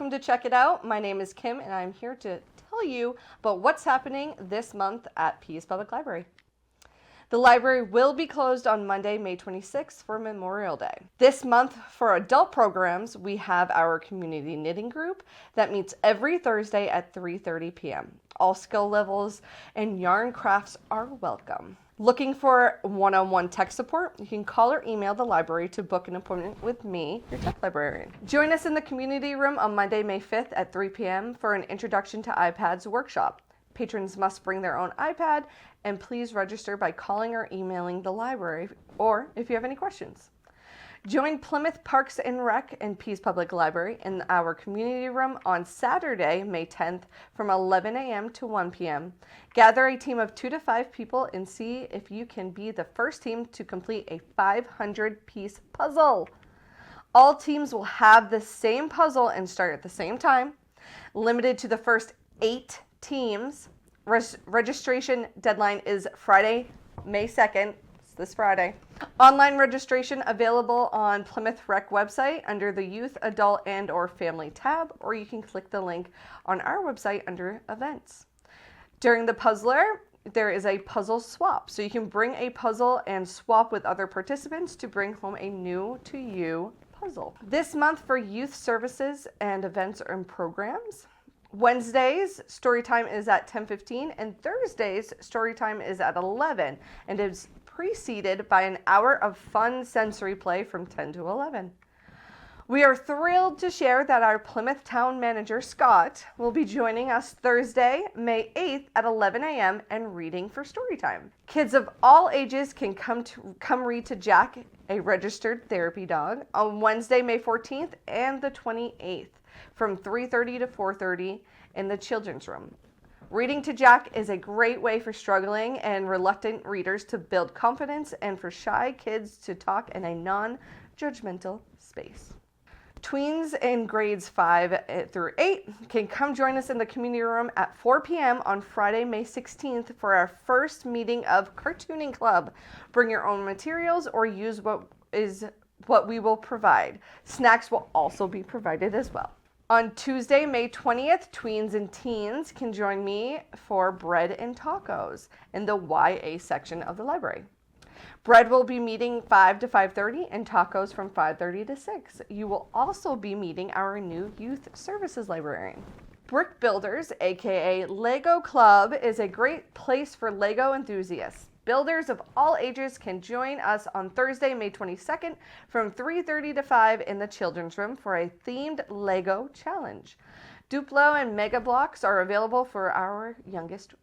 Welcome to Check It Out. My name is Kim and I'm here to tell you about what's happening this month at Pease Public Library. The library will be closed on Monday, May 26th for Memorial Day. This month for adult programs, we have our community knitting group that meets every Thursday at 3:30 p.m. All skill levels and yarn crafts are welcome. Looking for one-on-one tech support? You can call or email the library to book an appointment with me, your tech librarian. Join us in the community room on Monday, May 5th at 3 p.m. for an Introduction to iPads workshop. Patrons must bring their own iPad, and please register by calling or emailing the library, or if you have any questions. Join Plymouth Parks and Rec and Pease Public Library in our community room on Saturday, May 10th from 11 a.m. to 1 p.m. Gather a team of 2 to 5 people and see if you can be the first team to complete a 500-piece puzzle. All teams will have the same puzzle and start at the same time. Limited to the first 8 teams. Registration deadline is Friday, May 2nd. This Friday. Online registration available on Plymouth Rec website under the Youth, Adult, and/or Family tab, or you can click the link on our website under Events. During the Puzzler, there is a puzzle swap, so you can bring a puzzle and swap with other participants to bring home a new-to-you puzzle. This month for youth services and events and programs, Wednesdays, storytime is at 10:15, and Thursdays, storytime is at 11, and is preceded by an hour of fun sensory play from 10 to 11. We are thrilled to share that our Plymouth Town Manager, Scott, will be joining us Thursday, May 8th at 11 a.m. and reading for Storytime. Kids of all ages can come read to Jack, a registered therapy dog, on Wednesday, May 14th and the 28th from 3:30 to 4:30 in the children's room. Reading to Jack is a great way for struggling and reluctant readers to build confidence and for shy kids to talk in a non-judgmental space. Tweens in grades 5 through 8 can come join us in the community room at 4 p.m. on Friday, May 16th for our first meeting of Cartooning Club. Bring your own materials or use what we will provide. Snacks will also be provided as well. On Tuesday, May 20th, tweens and teens can join me for Bread and Tacos in the YA section of the library. Bread will be meeting 5 to 5:30 and tacos from 5:30 to 6. You will also be meeting our new youth services librarian. Brick Builders, aka Lego Club, is a great place for Lego enthusiasts. Builders of all ages can join us on Thursday, May 22nd from 3:30 to 5 in the children's room for a themed Lego challenge. Duplo and Mega Blocks are available for our youngest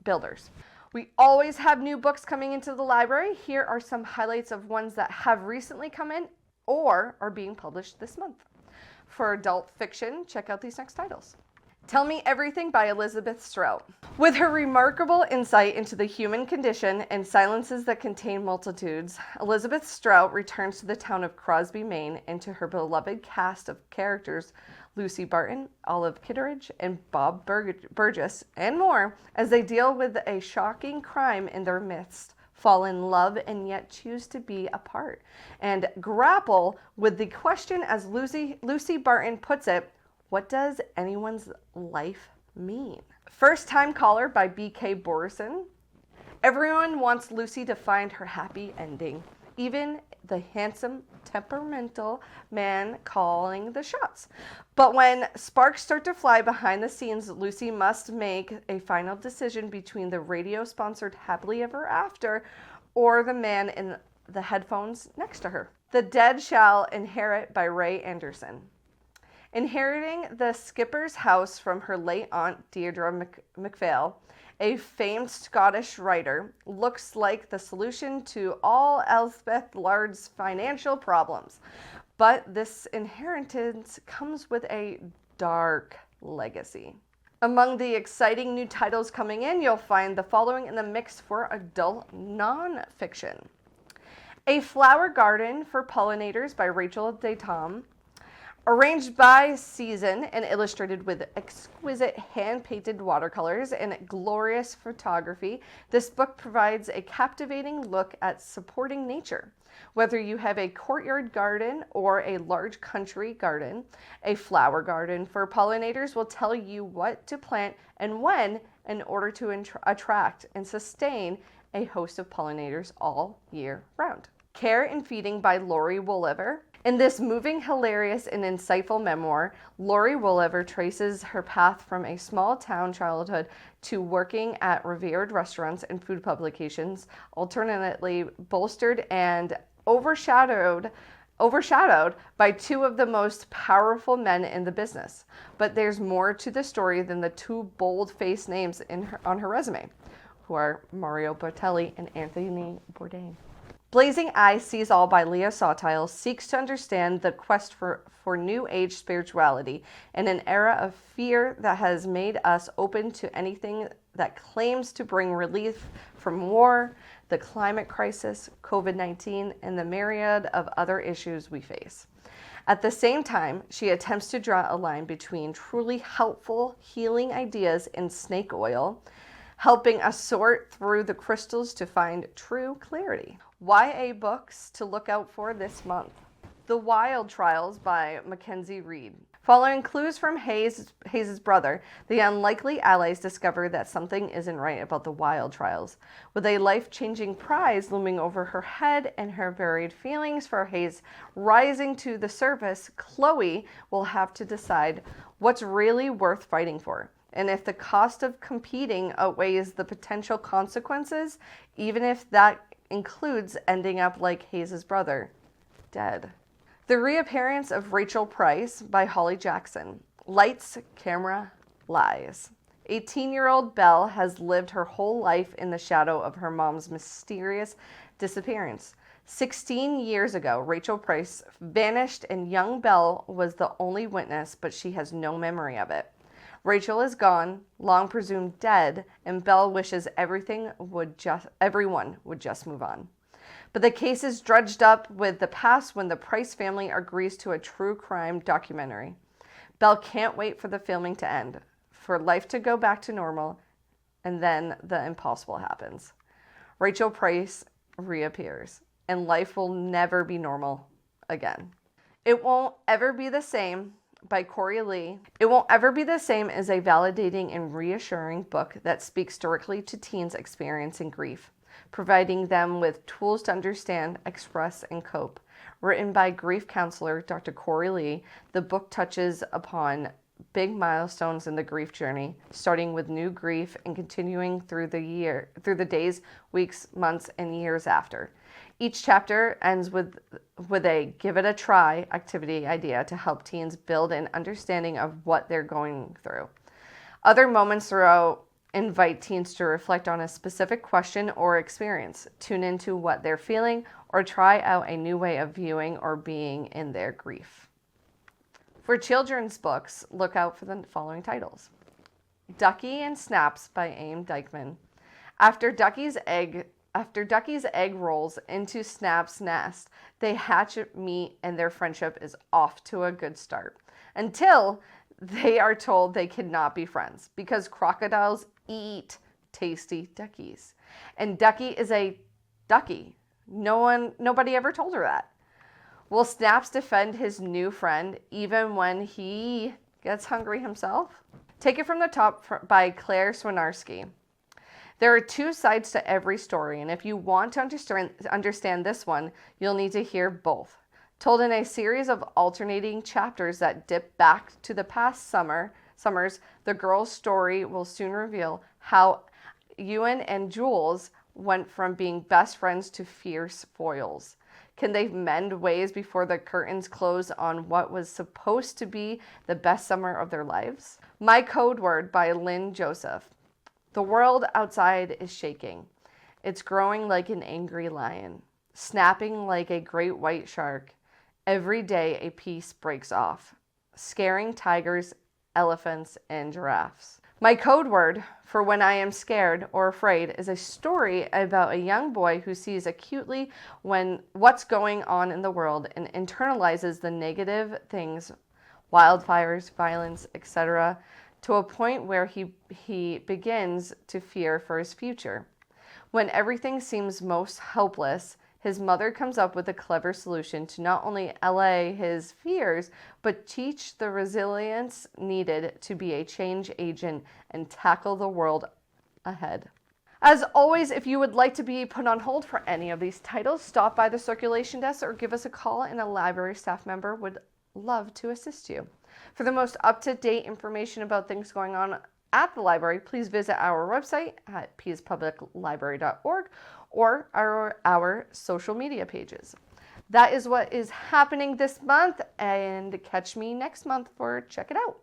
builders. We always have new books coming into the library. Here are some highlights of ones that have recently come in or are being published this month. For adult fiction, check out these next titles. Tell Me Everything by Elizabeth Strout. With her remarkable insight into the human condition and silences that contain multitudes, Elizabeth Strout returns to the town of Crosby, Maine, and to her beloved cast of characters Lucy Barton, Olive Kitteridge, and Bob Burgess, and more, as they deal with a shocking crime in their midst, fall in love and yet choose to be apart, and grapple with the question, as Lucy Barton puts it, what does anyone's life mean? First Time Caller by B.K. Borison. Everyone wants Lucy to find her happy ending, even the handsome, temperamental man calling the shots. But when sparks start to fly behind the scenes, Lucy must make a final decision between the radio-sponsored Happily Ever After or the man in the headphones next to her. The Dead Shall Inherit by Ray Anderson. Inheriting the skipper's house from her late aunt Deirdre MacPhail, a famed Scottish writer, looks like the solution to all Elspeth Lard's financial problems. But this inheritance comes with a dark legacy. Among the exciting new titles coming in, you'll find the following in the mix for adult nonfiction. A Flower Garden for Pollinators by Rachel Daytom. Arranged by season and illustrated with exquisite hand-painted watercolors and glorious photography, this book provides a captivating look at supporting nature. Whether you have a courtyard garden or a large country garden, a flower garden for pollinators will tell you what to plant and when in order to attract and sustain a host of pollinators all year round. Care and Feeding by Lori Woolliver. In this moving, hilarious, and insightful memoir, Lori Woolliver traces her path from a small town childhood to working at revered restaurants and food publications, alternately bolstered and overshadowed by two of the most powerful men in the business. But there's more to the story than the two bold-faced names on her resume, who are Mario Batali and Anthony Bourdain. Blazing Eye Sees All by Leah Sawtile seeks to understand the quest for New Age spirituality in an era of fear that has made us open to anything that claims to bring relief from war, the climate crisis, COVID-19, and the myriad of other issues we face. At the same time, she attempts to draw a line between truly helpful, healing ideas and snake oil, helping us sort through the crystals to find true clarity. YA books to look out for this month. The Wild Trials by Mackenzie Reed. Following clues from Hayes' brother, the unlikely allies discover that something isn't right about the Wild Trials. With a life-changing prize looming over her head and her varied feelings for Hayes rising to the surface, Chloe will have to decide what's really worth fighting for. And if the cost of competing outweighs the potential consequences, even if that includes ending up like Hayes' brother, dead. The Reappearance of Rachel Price by Holly Jackson. Lights, Camera, Lies. 18-year-old Belle has lived her whole life in the shadow of her mom's mysterious disappearance. 16 years ago, Rachel Price vanished and young Belle was the only witness, but she has no memory of it. Rachel is gone, long presumed dead, and Belle wishes everyone would just move on. But the case is dredged up with the past when the Price family agrees to a true crime documentary. Belle can't wait for the filming to end, for life to go back to normal, and then the impossible happens. Rachel Price reappears, and life will never be normal again. It Won't Ever Be the Same by Corey Lee. It Won't Ever Be the Same is a validating and reassuring book that speaks directly to teens experiencing grief, providing them with tools to understand, express, and cope. Written by grief counselor Dr. Corey Lee, the book touches upon big milestones in the grief journey, starting with new grief and continuing through the days, weeks, months, and years after. Each chapter ends with a give it a try activity idea to help teens build an understanding of what they're going through. Other moments throughout invite teens to reflect on a specific question or experience, tune into what they're feeling, or try out a new way of viewing or being in their grief. For children's books, look out for the following titles. Ducky and Snaps by Aim Dykman. After Ducky's egg rolls into Snap's nest, they hatch meet and their friendship is off to a good start. Until they are told they cannot be friends because crocodiles eat tasty duckies. And Ducky is a ducky. Nobody ever told her that. Will Snaps defend his new friend even when he gets hungry himself? Take It From the Top by Claire Swinarski. There are two sides to every story, and if you want to understand this one, you'll need to hear both. Told in a series of alternating chapters that dip back to the past summers, the girl's story will soon reveal how Ewan and Jules went from being best friends to fierce foils. Can they mend ways before the curtains close on what was supposed to be the best summer of their lives? My Code Word by Lynn Joseph. The world outside is shaking. It's growing like an angry lion, snapping like a great white shark. Every day a piece breaks off, scaring tigers, elephants, and giraffes. My code word for when I am scared or afraid is a story about a young boy who sees acutely what's going on in the world and internalizes the negative things wildfires, violence, etc., to a point where he begins to fear for his future. When everything seems most helpless, his mother comes up with a clever solution to not only allay his fears, but teach the resilience needed to be a change agent and tackle the world ahead. As always, if you would like to be put on hold for any of these titles, stop by the circulation desk or give us a call, and a library staff member would love to assist you. For the most up-to-date information about things going on at the library, please visit our website at peacepubliclibrary.org or our social media pages. That is what is happening this month, and catch me next month for Check It Out.